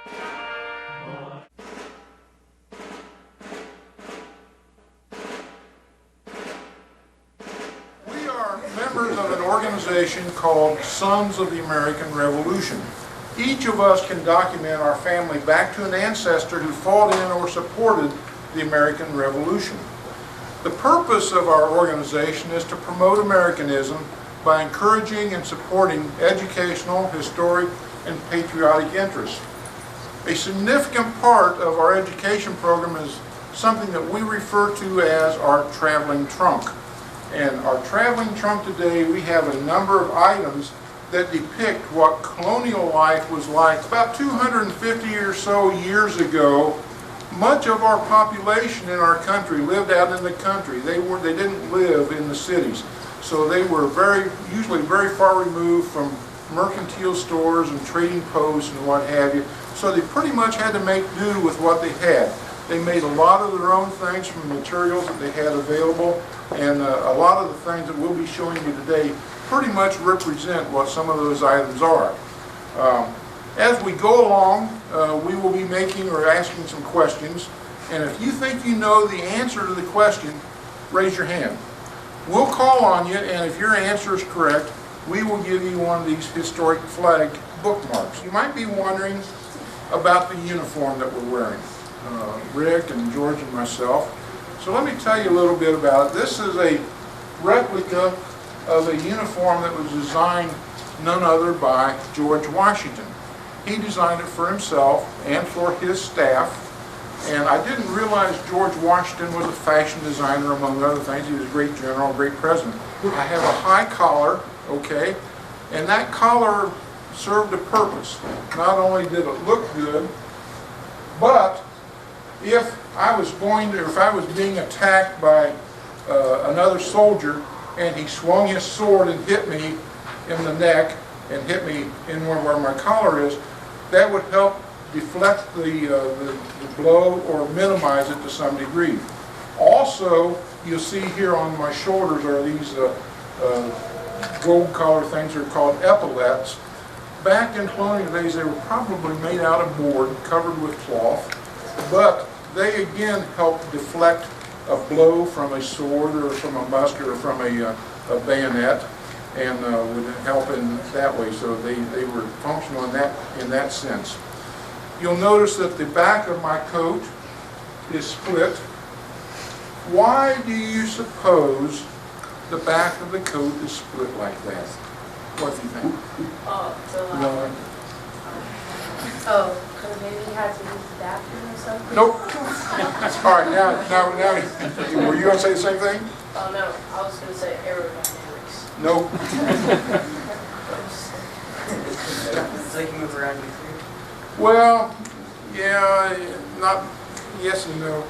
We are members of an organization called Sons of the American Revolution. Each of us can document our family back to an ancestor who fought in or supported the American Revolution. The purpose of our organization is to promote Americanism by encouraging and supporting educational, historic, and patriotic interests. A significant part of our education program is something that we refer to as our traveling trunk. And our traveling trunk today, we have a number of items that depict what colonial life was like. About 250 or so years ago, much of our population in our country lived out in the country. They didn't live in the cities. So they were usually very far removed from mercantile stores and trading posts and what have you. So they pretty much had to make do with what they had. They made a lot of their own things from materials that they had available, and a lot of the things that we'll be showing you today pretty much represent what some of those items are. As we go along, we will be making or asking some questions, and if you think you know the answer to the question, raise your hand. We'll call on you, and if your answer is correct, we will give you one of these historic flag bookmarks. You might be wondering about the uniform that we're wearing, Rick and George and myself. So let me tell you a little bit about it. This is a replica of a uniform that was designed none other by George Washington. He designed it for himself and for his staff. And I didn't realize George Washington was a fashion designer, among other things. He was a great general, a great president. I have a high collar, okay, and that collar served a purpose. Not only did it look good, but if I was being attacked by another soldier and he swung his sword and hit me in the neck and hit me in where my collar is, that would help deflect the blow or minimize it to some degree. Also, you'll see here on my shoulders are these gold collar things. They're called epaulets. Back in colonial days, they were probably made out of board, covered with cloth, but they again help deflect a blow from a sword or from a musket or from a bayonet, and would help in that way. So they were functional in that sense. You'll notice that the back of my coat is split. Why do you suppose the back of the coat is split like that? What do you think? Because maybe he had to use the bathroom or something? Nope. All right, now, were you going to say the same thing? Oh, no, I was going to say aerodynamics. Nope. So you can move around with you? Well, yeah, not, yes and no.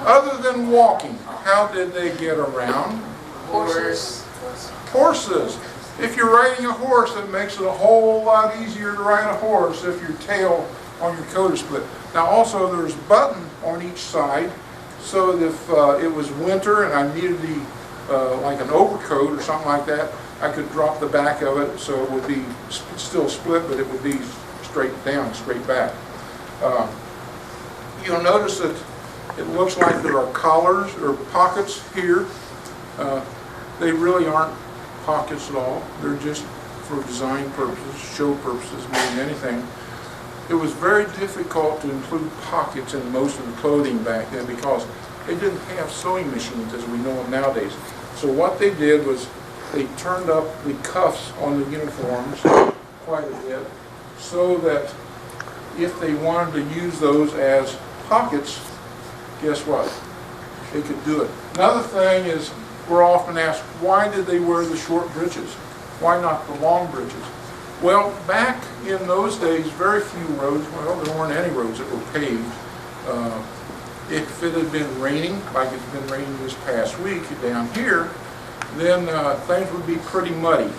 Other than walking, how did they get around? Horses. Horses. If you're riding a horse, it makes it a whole lot easier to ride a horse if your tail on your coat is split. Now also there's a button on each side, so that if it was winter and I needed like an overcoat or something like that, I could drop the back of it so it would be still split, but it would be straight down, straight back. You'll notice that it looks like there are collars or pockets here. They really aren't pockets at all. They're just for design purposes, show purposes, more than anything. It was very difficult to include pockets in most of the clothing back then because they didn't have sewing machines as we know them nowadays. So what they did was they turned up the cuffs on the uniforms quite a bit so that if they wanted to use those as pockets, guess what? They could do it. Another thing is, we're often asked, why did they wear the short breeches? Why not the long breeches? Well, back in those days, very few roads, well, there weren't any roads that were paved. If it had been raining, like it's been raining this past week down here, then things would be pretty muddy.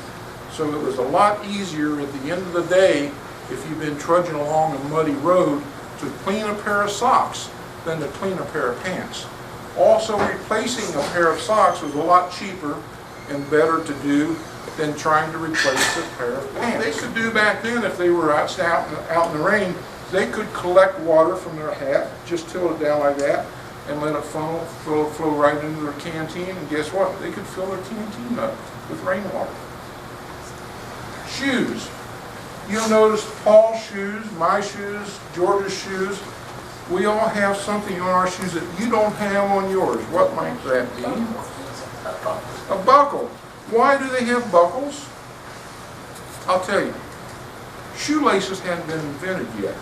So it was a lot easier at the end of the day, if you've been trudging along a muddy road, to clean a pair of socks than to clean a pair of pants. Also, replacing a pair of socks was a lot cheaper and better to do than trying to replace a pair of pants. They could do back then, if they were out in the rain, They could collect water from their hat, just tilt it down like that, and let it flow right into their canteen, and guess what? They could fill their canteen up with rainwater. Shoes. You'll notice Paul's shoes, my shoes, George's shoes. We all have something on our shoes that you don't have on yours. What might that be? A buckle. Why do they have buckles? I'll tell you. Shoelaces hadn't been invented yet.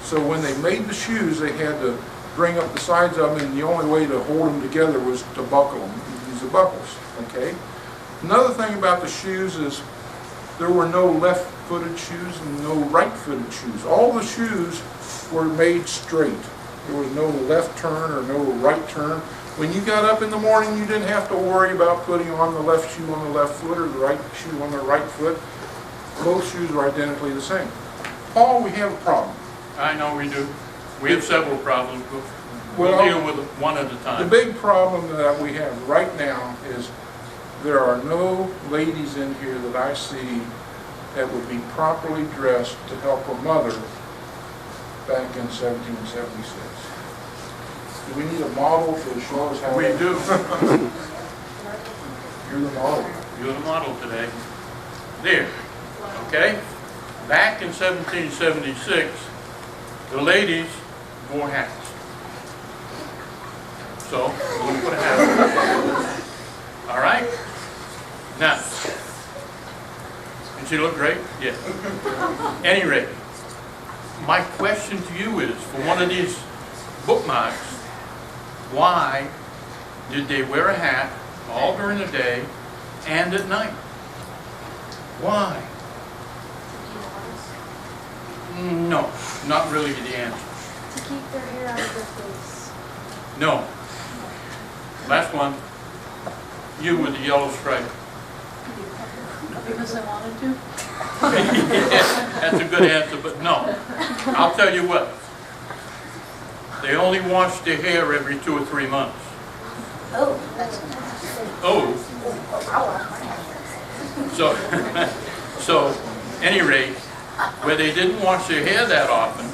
So when they made the shoes, they had to bring up the sides of them, and the only way to hold them together was to buckle them. Use the buckles, okay? Another thing about the shoes is there were no left-footed shoes and no right-footed shoes. All the shoes were made straight. There was no left turn or no right turn. When you got up in the morning, you didn't have to worry about putting on the left shoe on the left foot or the right shoe on the right foot. Both shoes are identically the same. Paul, we have a problem. I know we do. We have several problems, but we'll Well, deal with it one at a The time. big problem that we have right now is there are no ladies in here that I see that would be properly dressed to help a mother back in 1776. Do we need a model to show us how? We do. You're the model. You're the model today. There. Okay? Back in 1776, the ladies wore hats. So, we'll put a hat on. All right? Now, did she look great? Yes. Any rate, my question to you is, for one of these bookmarks, why did they wear a hat all during the day and at night? Why? No, not really the answer. To keep their hair out of their face. No. Last one. You with the yellow stripe. Because I wanted to? That's a good answer, but no. I'll tell you what. They only wash their hair every 2 or 3 months. Oh, that's nice. Oh. So, any rate, where they didn't wash their hair that often,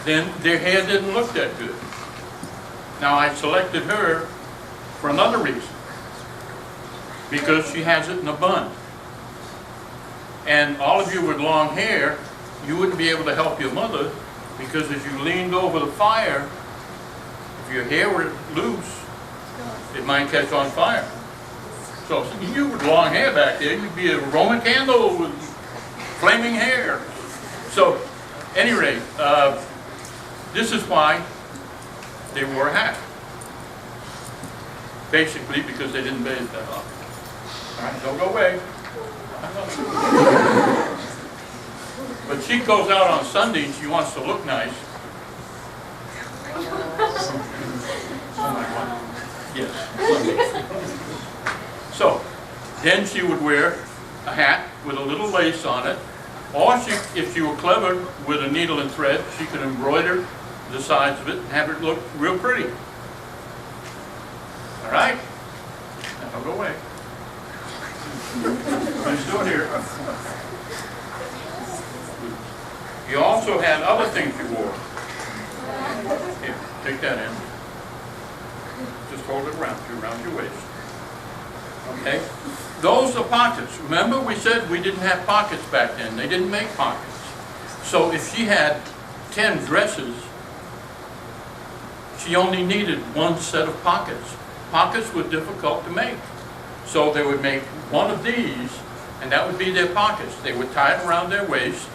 then their hair didn't look that good. Now, I selected her for another reason. Because she has it in a bun. And all of you with long hair, you wouldn't be able to help your mother, because as you leaned over the fire, if your hair were loose, it might catch on fire. So you with long hair back there, you'd be a Roman candle with flaming hair. So, any rate, this is why they wore a hat. Basically because they didn't bathe that often. All right, don't go away. But she goes out on Sunday and she wants to look nice. Yes, Sunday. So, then she would wear a hat with a little lace on it. Or she, if she were clever with a needle and thread, she could embroider the sides of it and have it look real pretty. All right? Now don't go away. I'm still here. You also had other things you wore. Here, take that in. Just hold it around your waist. Okay? Those are pockets. Remember we said we didn't have pockets back then. They didn't make pockets. So if she had 10 dresses, she only needed one set of pockets. Pockets were difficult to make. So they would make one of these, and that would be their pockets. They would tie it around their waist,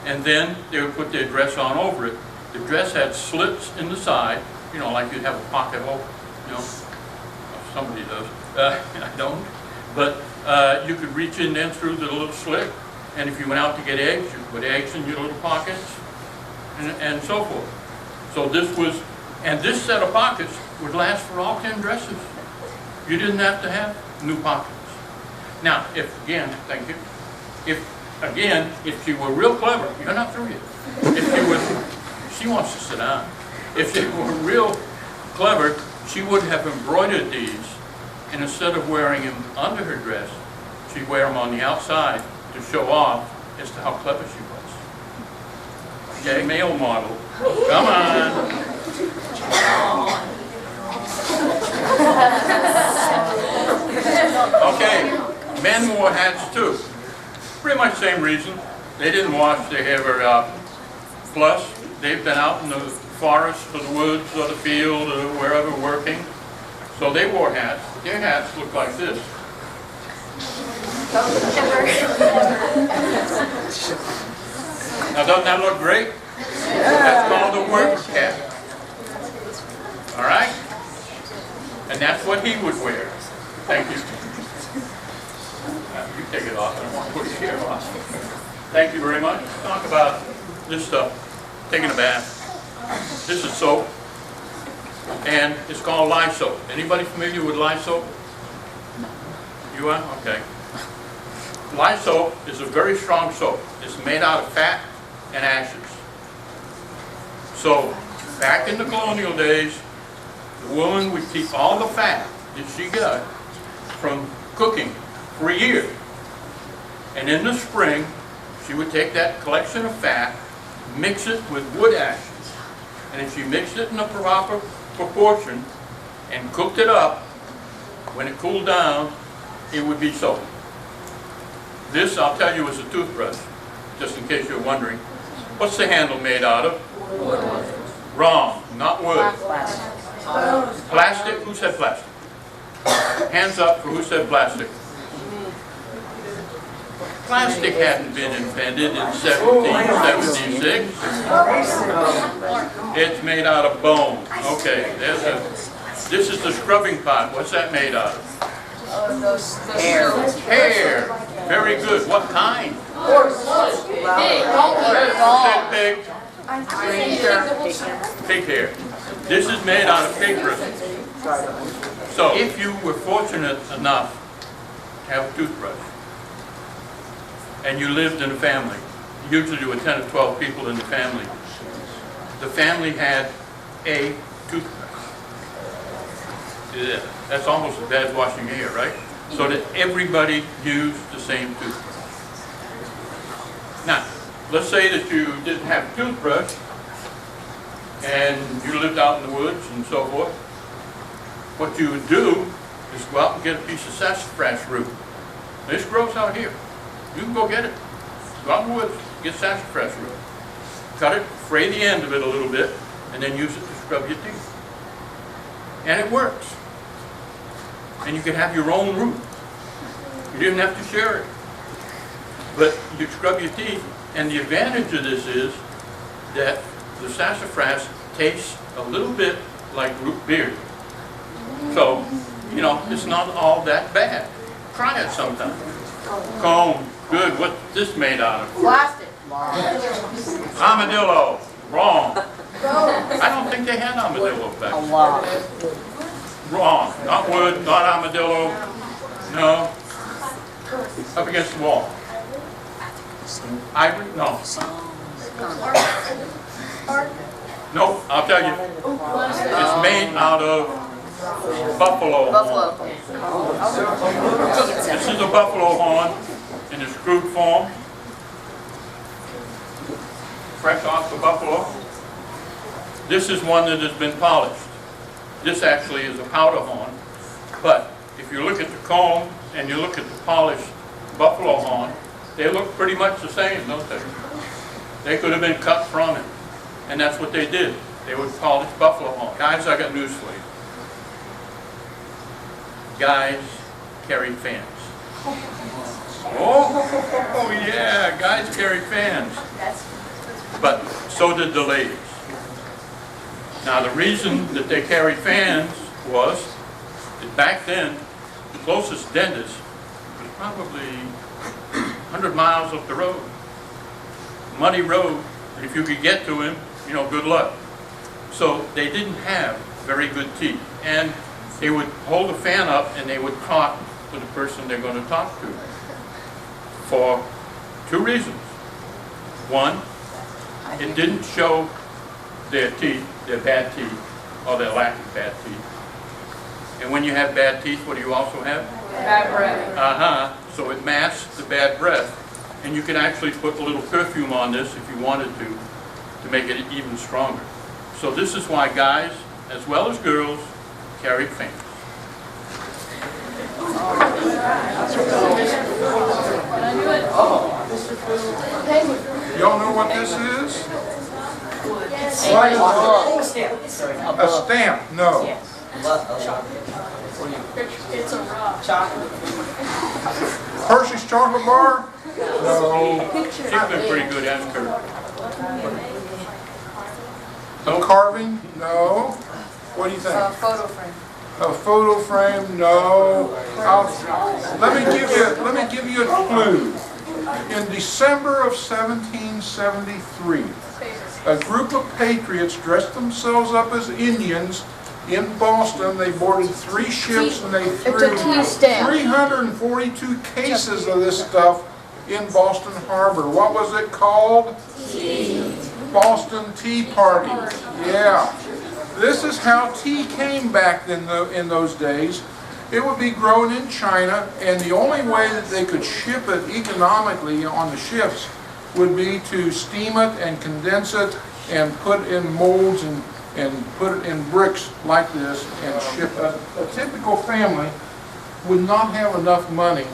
and then they would put their dress on over it. The dress had slits in the side, you know, like you'd have a pocket hole, you know. Somebody does. I don't. But you could reach in there through the little slit, and if you went out to get eggs, you could put eggs in your little pockets, and so forth. So this was, and this set of pockets would last for all 10 dresses. You didn't have to have new pockets. Now, if, again, thank you, if she were real clever, you're not through yet. If she was, she wants to sit down. If she were real clever, she would have embroidered these, and instead of wearing them under her dress, she'd wear them on the outside to show off as to how clever she was. Okay, male model. Come on. Okay, men wore hats too. Pretty much same reason. They didn't wash their hair very often. Plus, they've been out in the forest or the woods or the field or wherever working. So they wore hats. Their hats look like this. Now doesn't that look great? That's called a work cap. All right? And that's what he would wear. Thank you. You take it off. I don't want to put your hair off. Thank you very much. Talk about this stuff. Taking a bath. This is soap. And it's called lye soap. Anybody familiar with lye soap? You are? Okay. Lye soap is a very strong soap. It's made out of fat and ashes. So, back in the colonial days, the woman would keep all the fat that she got from cooking for a year. And in the spring, she would take that collection of fat, mix it with wood ashes. And if she mixed it in a proper proportion and cooked it up, when it cooled down, it would be soap. This, I'll tell you, is a toothbrush, just in case you're wondering. What's the handle made out of? Wood. Wrong, not wood. Plastic? Who said plastic? Hands up for who said plastic. Plastic hadn't been invented in 1776. It's made out of bone. Okay, this is the scrubbing pot. What's that made out of? Hair. Hair. Very good. What kind? Pig. Pig hair. This is made out of pig bristles. So if you were fortunate enough to have a toothbrush, and you lived in a family, usually there were 10 or 12 people in the family had a toothbrush. Yeah, that's almost as bad as washing your hair, right? So that everybody used the same toothbrush. Now, let's say that you didn't have a toothbrush, and you lived out in the woods and so forth. What you would do is go out and get a piece of sassafras root. This grows out here. You can go get it. Go out in the woods, get sassafras root. Cut it, fray the end of it a little bit, and then use it to scrub your teeth. And it works. And you can have your own root. You didn't have to share it. But you scrub your teeth, and the advantage of this is that the sassafras tastes a little bit like root beer. So, you know, it's not all that bad. Try it sometime. Comb. Good. What's this made out of? Plastic. Armadillo. Wrong. I don't think they had armadillo back then. Wrong. Not wood, not armadillo. No. Up against the wall. Ivory? No. Nope, I'll tell you. It's made out of buffalo horn. This is a buffalo horn in a screwed form. Fresh off the buffalo. This is one that has been polished. This actually is a powder horn. But if you look at the comb and you look at the polished buffalo horn, they look pretty much the same, don't they? They could have been cut from it. And that's what they did. They would polish buffalo horn. Guys, I got news for you. Guys carried fans. Oh, yeah, guys carried fans. But so did the ladies. Now, the reason that they carried fans was that back then, the closest dentist was probably 100 miles up the road. Muddy road, and if you could get to him, you know, good luck. So they didn't have very good teeth. And they would hold the fan up and they would talk to the person they're going to talk to for two reasons. One, it didn't show their teeth, their bad teeth, or their lack of bad teeth. And when you have bad teeth, what do you also have? Bad breath. So it masks the bad breath. And you can actually put a little perfume on this if you wanted to to make it even stronger. So this is why guys, as well as girls, carry fingers. Y'all know what this is? A stamp? No. It's a rock. Hershey's chocolate bar? No. She's been pretty good, ask her. A carving? No. What do you think? A photo frame. A photo frame? No. Let me give you a clue. In December of 1773, a group of patriots dressed themselves up as Indians in Boston. They boarded 3 ships and they threw It's a tea stamp. 342 cases of this stuff in Boston Harbor. What was it called? Tea. Boston Tea Party. Yeah. This is how tea came back in those days. It would be grown in China, and the only way that they could ship it economically on the ships would be to steam it and condense it and put it in molds and put it in bricks like this and ship it. A typical family would not have enough money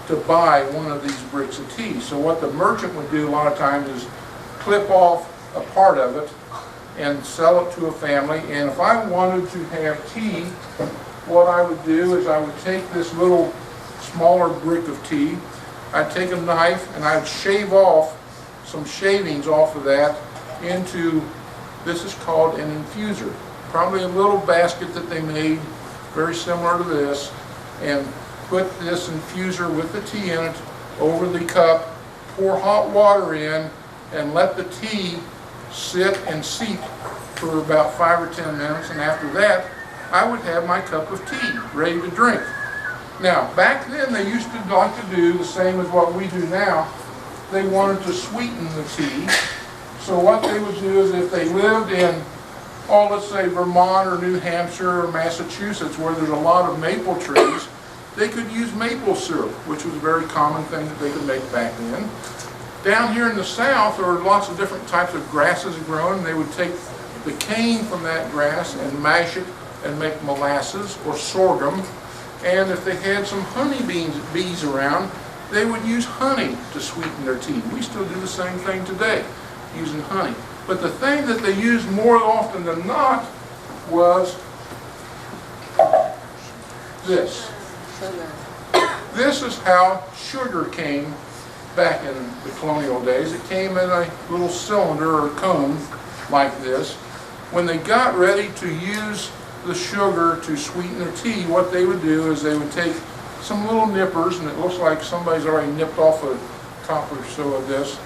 to buy one of these bricks of tea. So what the merchant would do a lot of times is clip off a part of it and sell it to a family. And if I wanted to have tea, what I would do is I would take this little smaller brick of tea, I'd take a knife and I'd shave off some shavings off of that into, this is called an infuser. Probably a little basket that they made, very similar to this, and put this infuser with the tea in it over the cup, pour hot water in, and let the tea sit and seep for about 5 or 10 minutes, and after that, I would have my cup of tea ready to drink. Now, back then they used to like to do the same as what we do now. They wanted to sweeten the tea. So what they would do is if they lived in, let's say Vermont or New Hampshire or Massachusetts, where there's a lot of maple trees, they could use maple syrup, which was a very common thing that they could make back then. Down here in the South, there were lots of different types of grasses grown. They would take the cane from that grass and mash it and make molasses or sorghum. And if they had some honey bees around, they would use honey to sweeten their tea. We still do the same thing today, using honey. But the thing that they used more often than not was this. This is how sugar came back in the colonial days. It came in a little cylinder or cone like this. When they got ready to use the sugar to sweeten their tea, what they would do is they would take some little nippers, and it looks like somebody's already nipped off a top or so of this,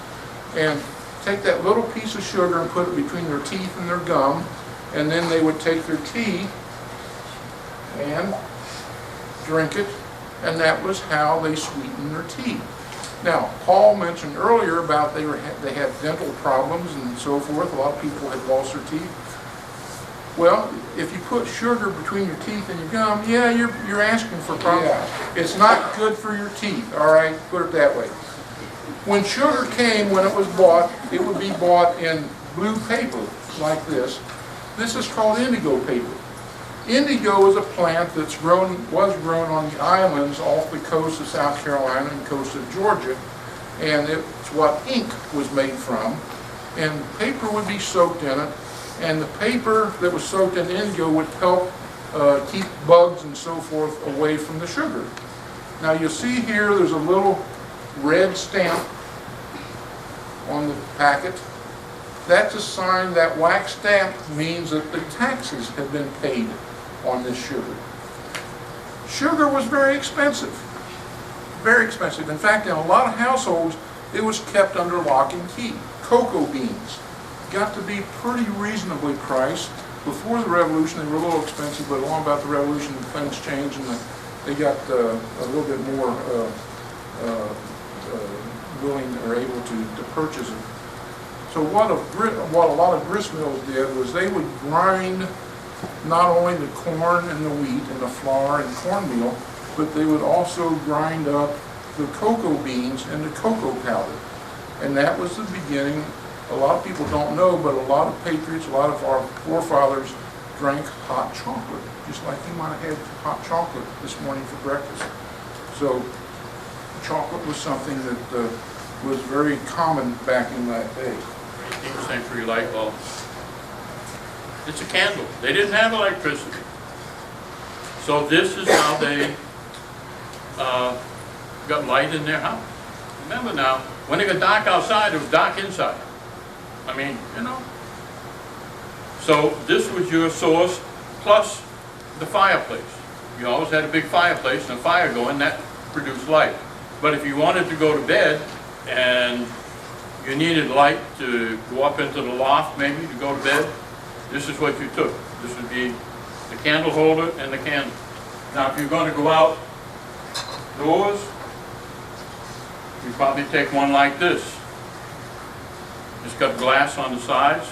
and take that little piece of sugar and put it between their teeth and their gum, and then they would take their tea and drink it, and that was how they sweetened their tea. Now, Paul mentioned earlier about they had dental problems and so forth. A lot of people had lost their teeth. Well, if you put sugar between your teeth and your gum, yeah, you're asking for problems. Yeah. It's not good for your teeth, all right? Put it that way. When sugar came, when it was bought, it would be bought in blue paper like this. This is called indigo paper. Indigo is a plant was grown on the islands off the coast of South Carolina and coast of Georgia, and it's what ink was made from. And paper would be soaked in it, and the paper that was soaked in indigo would help keep bugs and so forth away from the sugar. Now you'll see here there's a little red stamp on the packet. That's a sign that wax stamp means that the taxes have been paid on this sugar. Sugar was very expensive. Very expensive. In fact, in a lot of households, it was kept under lock and key. Cocoa beans got to be pretty reasonably priced. Before the Revolution, they were a little expensive, but along about the Revolution, things changed and they got a little bit more willing or able to purchase it. So what a lot of grist mills did was they would grind not only the corn and the wheat and the flour and cornmeal, but they would also grind up the cocoa beans and the cocoa powder. And that was the beginning a lot of people don't know, but a lot of patriots, a lot of our forefathers drank hot chocolate, just like you might have had hot chocolate this morning for breakfast. So chocolate was something that was very common back in that day. 18th century light bulb. It's a candle. They didn't have electricity. So this is how they got light in their house. Remember now, when it got dark outside, it was dark inside. I mean, you know. So this was your source, plus the fireplace. You always had a big fireplace and a fire going, that produced light. But if you wanted to go to bed and you needed light to go up into the loft maybe to go to bed, this is what you took. This would be the candle holder and the candle. Now if you're going to go out doors, you probably take one like this. It's got glass on the sides.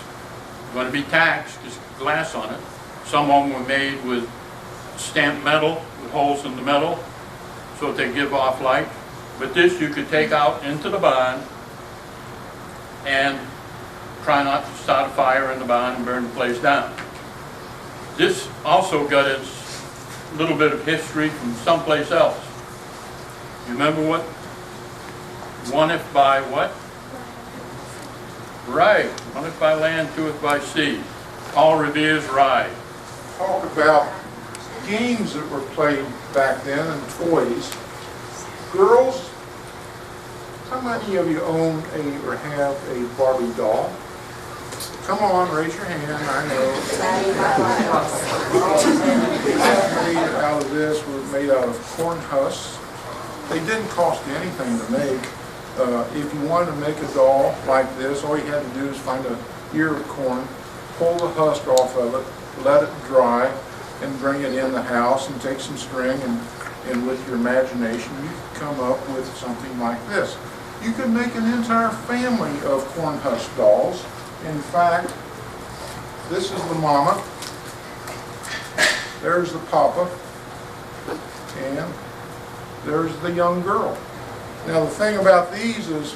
It's going to be tacked, just glass on it. Some of them were made with stamped metal, with holes in the metal, so that they give off light. But this you could take out into the barn and try not to start a fire in the barn and burn the place down. This also got its little bit of history from someplace else. You remember what? One if by what? Right. One if by land, two if by sea. Paul Revere's ride. Talk about games that were played back then and toys. Girls, how many of you own or have a Barbie doll? Come on, raise your hand. I know. Made out of this were made out of corn husks. They didn't cost you anything to make. If you wanted to make a doll like this, all you had to do is find an ear of corn, pull the husk off of it, let it dry, and bring it in the house and take some string and with your imagination you could come up with something like this. You could make an entire family of corn husk dolls. In fact, this is the mama, there's the papa, and there's the young girl. Now the thing about these is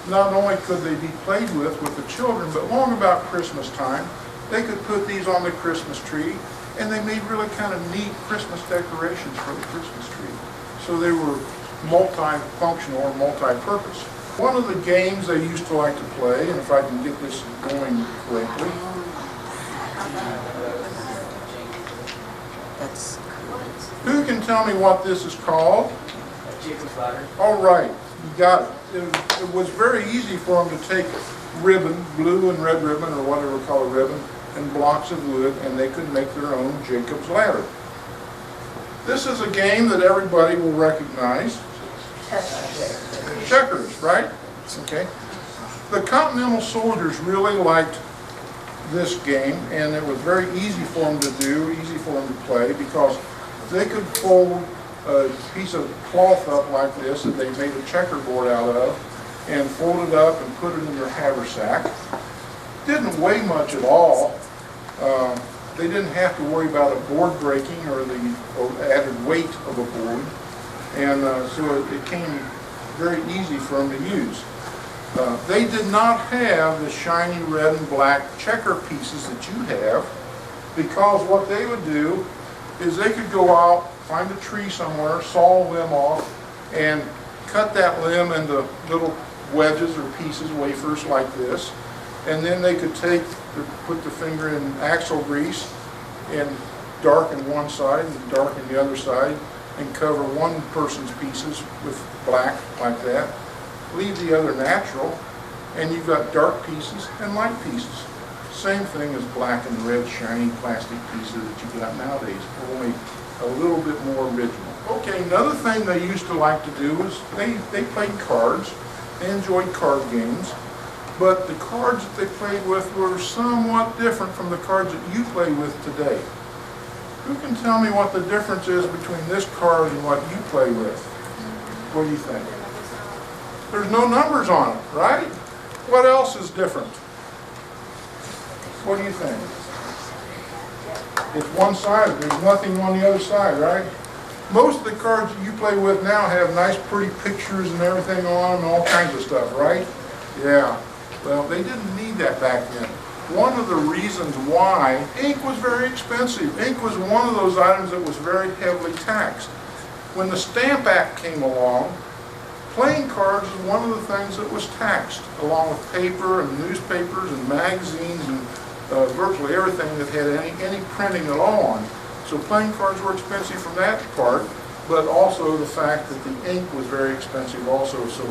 not only could they be played with the children, but long about Christmas time, they could put these on the Christmas tree, and they made really kind of neat Christmas decorations for the Christmas tree. So they were multi-functional or multi-purpose. One of the games they used to like to play, and if I can get this going correctly. Who can tell me what this is called? Jacob's ladder. All right, you got it. It was very easy for them to take ribbon, blue and red ribbon, or whatever color ribbon, and blocks of wood, and they could make their own Jacob's ladder. This is a game that everybody will recognize. Checkers, right? Okay. The Continental soldiers really liked this game, and it was very easy for them to do, easy for them to play, because they could fold a piece of cloth up like this that they made a checkerboard out of, and fold it up and put it in their haversack. Didn't weigh much at all. They didn't have to worry about a board breaking or the added weight of a board, and so it came very easy for them to use. They did not have the shiny red and black checker pieces that you have, because what they would do is they could go out, find a tree somewhere, saw a limb off, and cut that limb into little wedges or pieces, wafers like this, and then they could put the finger in axle grease and darken one side and darken the other side, and cover one person's pieces with black like that, leave the other natural, and you've got dark pieces and light pieces. Same thing as black and red shiny plastic pieces that you got nowadays, only a little bit more original. Okay, another thing they used to like to do was they played cards. They enjoyed card games, but the cards that they played with were somewhat different from the cards that you play with today. Who can tell me what the difference is between this card and what you play with? What do you think? There's no numbers on it, right? What else is different? What do you think? It's one-sided. There's nothing on the other side, right? Most of the cards that you play with now have nice pretty pictures and everything on them and all kinds of stuff, right? Yeah. Well, they didn't need that back then. One of the reasons why ink was very expensive. Ink was one of those items that was very heavily taxed. When the Stamp Act came along, playing cards is one of the things that was taxed, along with paper and newspapers and magazines and virtually everything that had any printing at all on. So playing cards were expensive from that part, but also the fact that the ink was very expensive also. So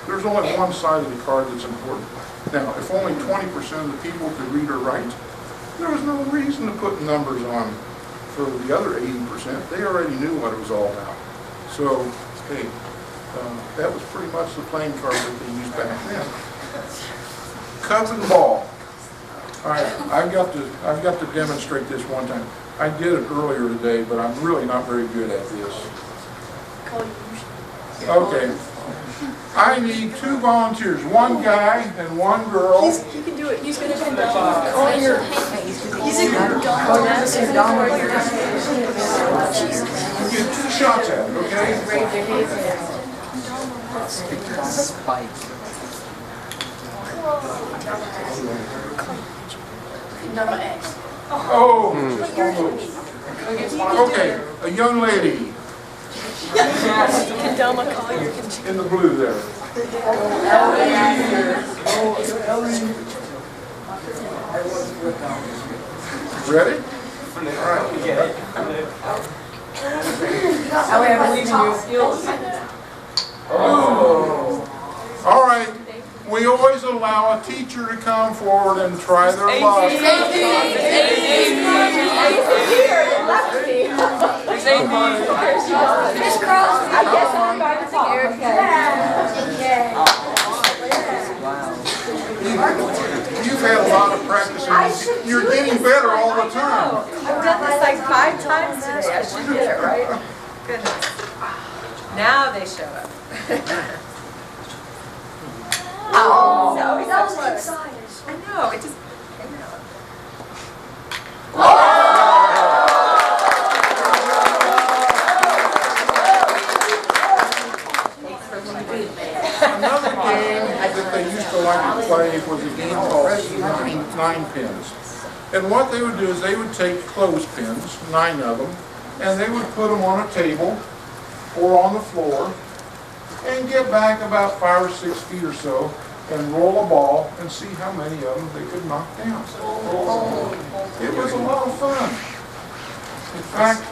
there's only one side of the card that's important. Now, if only 20% of the people could read or write, there was no reason to put numbers on for the other 80%. They already knew what it was all about. So, hey, that was pretty much the playing card that they used back then. Cup and ball. All right, I've got to demonstrate this one time. I did it earlier today, but I'm really not very good at this. Okay. I need 2 volunteers, 1 guy and 1 girl. He can do it. He's going to come down. Oh, he's going to You get 2 shots at it, okay? Oh, just almost. Okay, a young lady in the blue there. Ready? All right. Oh. All right. We always allow a teacher to come forward and try their luck. You've had a lot of practice and you're getting better all the time. I've done this like 5 times today. I should get it, right? Goodness. Now they show up. Oh, that was exciting. I know, it just came out. Another game that they used to like to play was a game called nine pins. And what they would do is they would take clothespins, 9 of them, and they would put them on a table or on the floor and get back about 5 or 6 feet or so and roll a ball and see how many of them they could knock down. It was a lot of fun. In fact,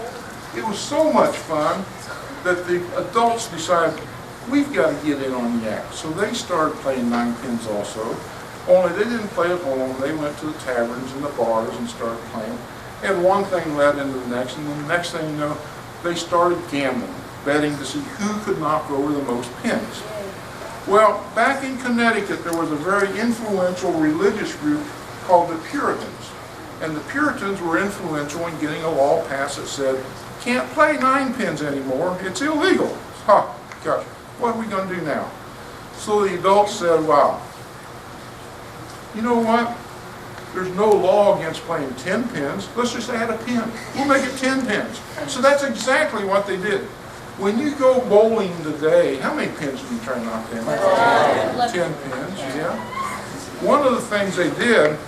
it was so much fun that the adults decided, we've got to get in on the act. So they started playing 9 pins also. Only they didn't play at home. They went to the taverns and the bars and started playing. And one thing led into the next, and the next thing you know, they started gambling, betting to see who could knock over the most pins. Well, back in Connecticut, there was a very influential religious group called the Puritans. And the Puritans were influential in getting a law passed that said, can't play 9 pins anymore, it's illegal. Ha, gosh, what are we going to do now? So the adults said, wow, you know what? There's no law against playing 10 pins. Let's just add a pin. We'll make it 10 pins. So that's exactly what they did. When you go bowling today, how many pins do you try to knock down? 10 pins, yeah. One of the things they did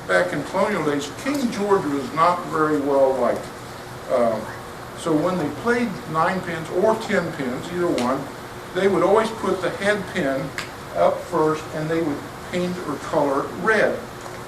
back in colonial days, King George was not very well liked. So when they played 9 pins or 10 pins, either one, they would always put the head pin up first and they would paint or color it red.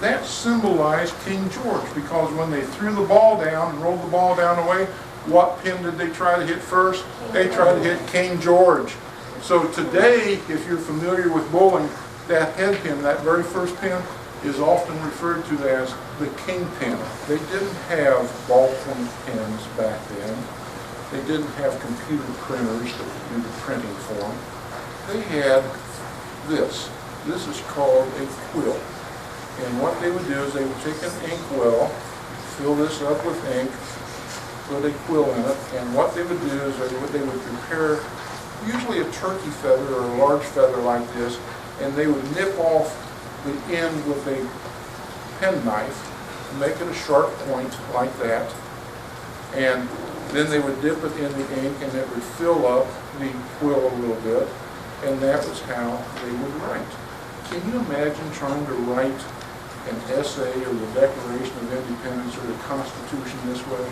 That symbolized King George because when they threw the ball down and rolled the ball down away, what pin did they try to hit first? They tried to hit King George. So today, if you're familiar with bowling, that head pin, that very first pin, is often referred to as the king pin. They didn't have ballpoint pens back then. They didn't have computer printers that would do the printing for them. They had this. This is called a quill. And what they would do is they would take an ink well, fill this up with ink, put a quill in it, and what they would do is they would prepare usually a turkey feather or a large feather like this, and they would nip off the end with a penknife, make it a sharp point like that, and then they would dip it in the ink and it would fill up the quill a little bit, and that was how they would write. Can you imagine trying to write an essay or the Declaration of Independence or the Constitution this way.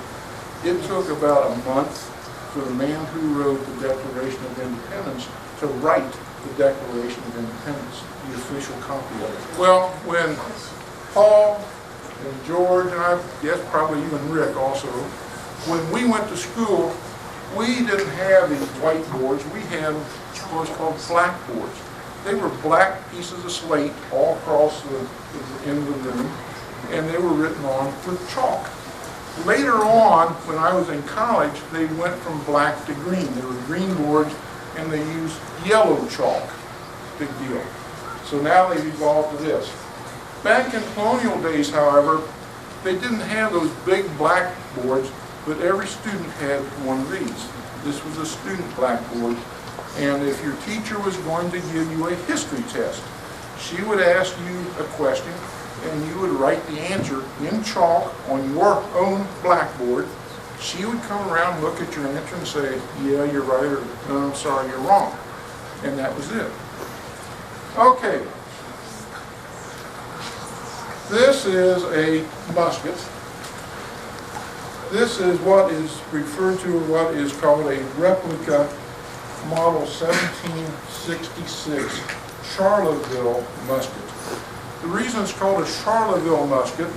It took about a month for the man who wrote the Declaration of Independence to write the Declaration of Independence, the official copy of it. Well, when Paul and George, and I guess probably even Rick also, when we went to school, we didn't have these whiteboards. We had what's called blackboards. They were black pieces of slate all across the end of the room, and they were written on with chalk. Later on, when I was in college, they went from black to green. They were green boards, and they used yellow chalk. Big deal. So now they've evolved to this. Back in colonial days, however, they didn't have those big blackboards, but every student had one of these. This was a student blackboard, and if your teacher was going to give you a history test, she would ask you a question, and you would write the answer in chalk on your own blackboard. She would come around, look at your answer, and say, yeah, you're right, or no, I'm sorry, you're wrong. And that was it. Okay. This is a musket. This is what is referred to what is called a replica model 1766 Charleville musket. The reason it's called a Charleville musket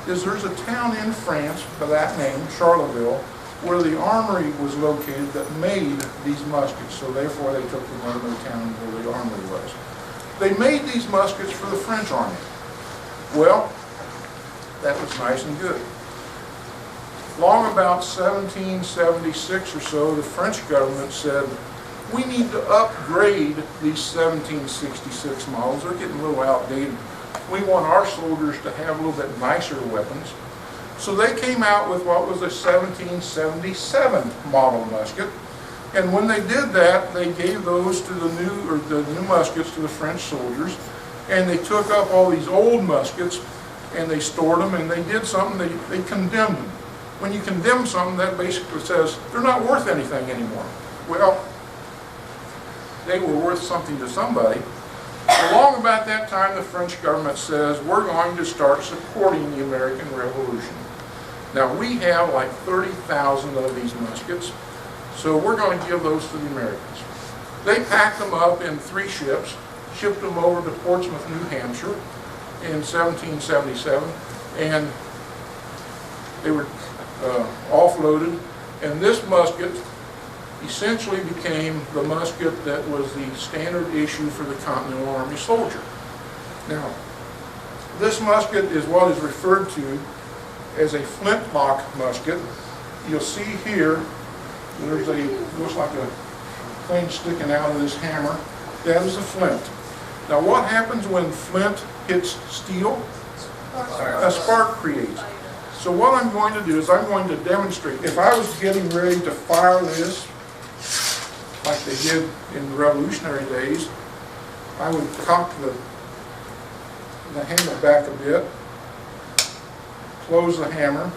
is there's a town in France by that name, Charleville, where the armory was located that made these muskets. So therefore they took the name of the town where the armory was. They made these muskets for the French army. Well, that was nice and good. Long about 1776 or so, the French government said, we need to upgrade these 1766 models. They're getting a little outdated. We want our soldiers to have a little bit nicer weapons. So they came out with what was a 1777 model musket. And when they did that, they gave those to the new muskets to the French soldiers. And they took up all these old muskets and they stored them, and they did something, they condemned them. When you condemn something, that basically says they're not worth anything anymore. Well, they were worth something to somebody. Along about that time, the French government says, we're going to start supporting the American Revolution. Now, we have like 30,000 of these muskets, so we're going to give those to the Americans. They packed them up in 3 ships, shipped them over to Portsmouth, New Hampshire in 1777, and they were offloaded, and this musket essentially became the musket that was the standard issue for the Continental Army soldier. Now, this musket is what is referred to as a flintlock musket. You'll see here, there's looks like a thing sticking out of this hammer. That is a flint. Now, what happens when flint hits steel? A spark creates. So what I'm going to do is I'm going to demonstrate. If I was getting ready to fire this, like they did in the Revolutionary days, I would cock the handle back a bit, close the hammer.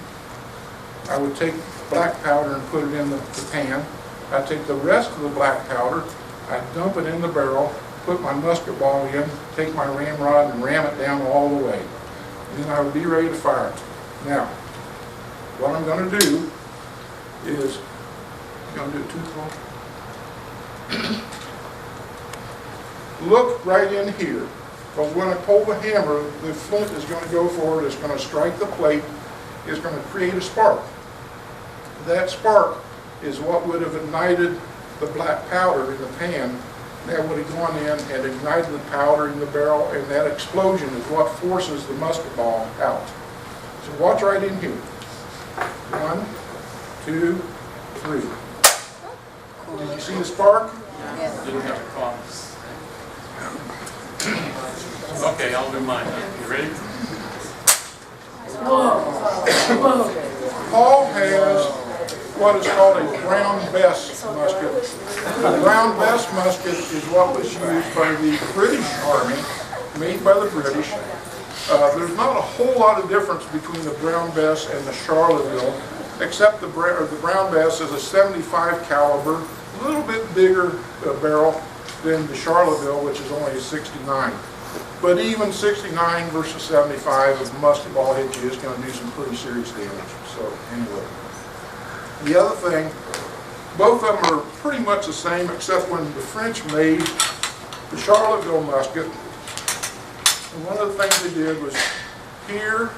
I would take black powder and put it in the pan. I'd take the rest of the black powder, I'd dump it in the barrel, put my musket ball in, take my ramrod and ram it down all the way. And then I would be ready to fire it. Now, what I'm going to do is, I'm going to do it too close. Look right in here, because when I pull the hammer, the flint is going to go forward, it's going to strike the plate, it's going to create a spark. That spark is what would have ignited the black powder in the pan. That would have gone in and ignited the powder in the barrel, and that explosion is what forces the musket ball out. So watch right in here. 1, 2, 3. Did you see the spark? Yes. Didn't have a problem. Okay, I'll do mine. You ready? Paul has what is called a brown bess musket. The brown bess musket is what was used by the British Army, made by the British. There's not a whole lot of difference between the brown bess and the Charleville, except the brown bess is a 75 caliber, a little bit bigger barrel than the Charleville, which is only a 69. But even 69 versus 75, if a musket ball hits you, it's going to do some pretty serious damage. So anyway, the other thing, both of them are pretty much the same, except when the French made the Charlottesville musket, and one of the things they did was here,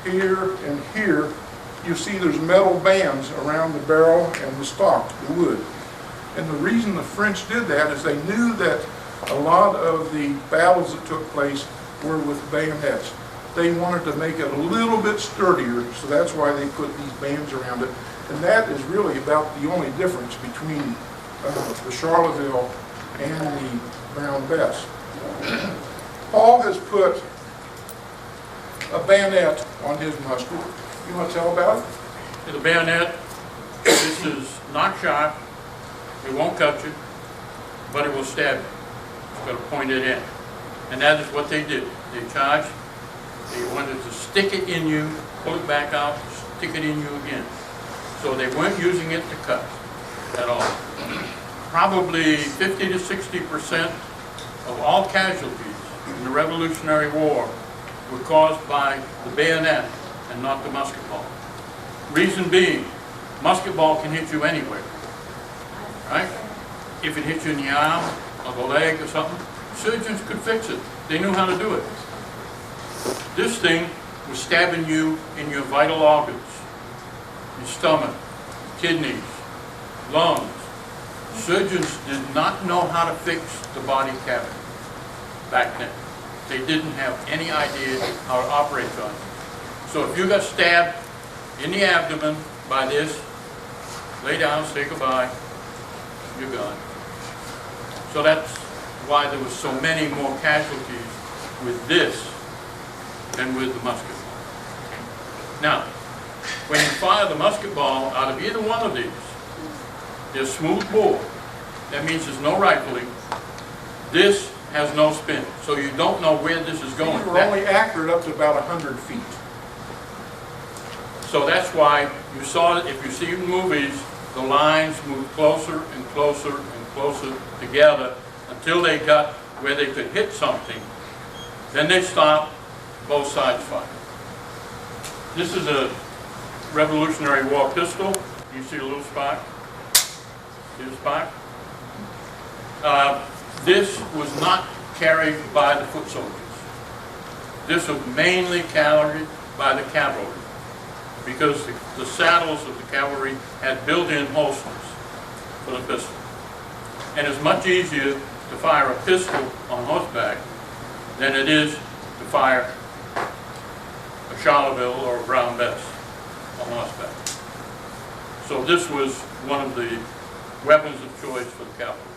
here, and here, you see there's metal bands around the barrel and the stock, the wood. And the reason the French did that is they knew that a lot of the battles that took place were with bayonets. They wanted to make it a little bit sturdier, so that's why they put these bands around it. And that is really about the only difference between the Charleville and the Brown Bess. Paul has put a bayonet on his musket. You want to tell about it? The bayonet, this is not sharp, it won't cut you, but it will stab you. It's got a pointed end. And that is what they did. They charged, they wanted to stick it in you, pull it back out, stick it in you again. So they weren't using it to cut at all. Probably 50 to 60% of all casualties in the Revolutionary War were caused by the bayonet and not the musket ball. Reason being, musket ball can hit you anywhere, right? If it hits you in the arm or the leg or something, surgeons could fix it. They knew how to do it. This thing was stabbing you in your vital organs, your stomach, kidneys, lungs. Surgeons did not know how to fix the body cavity back then. They didn't have any idea how to operate on it. So if you got stabbed in the abdomen by this, lay down, say goodbye, you're gone. So that's why there was so many more casualties with this than with the musket ball. Now, when you fire the musket ball out of either one of these, there's smooth bore. That means there's no rifling. This has no spin, so you don't know where this is going. You were only accurate up to about 100 feet. So that's why you saw it, if you see in movies, the lines move closer and closer and closer together until they got where they could hit something. Then they stop, both sides fire. This is a Revolutionary War pistol. You see a little spark? See the spark? This was not carried by the foot soldiers. This was mainly carried by the cavalry, because the saddles of the cavalry had built-in holsters for the pistol. And it's much easier to fire a pistol on horseback than it is to fire a Charleville or a Brown Bess on horseback. So this was one of the weapons of choice for the cavalry.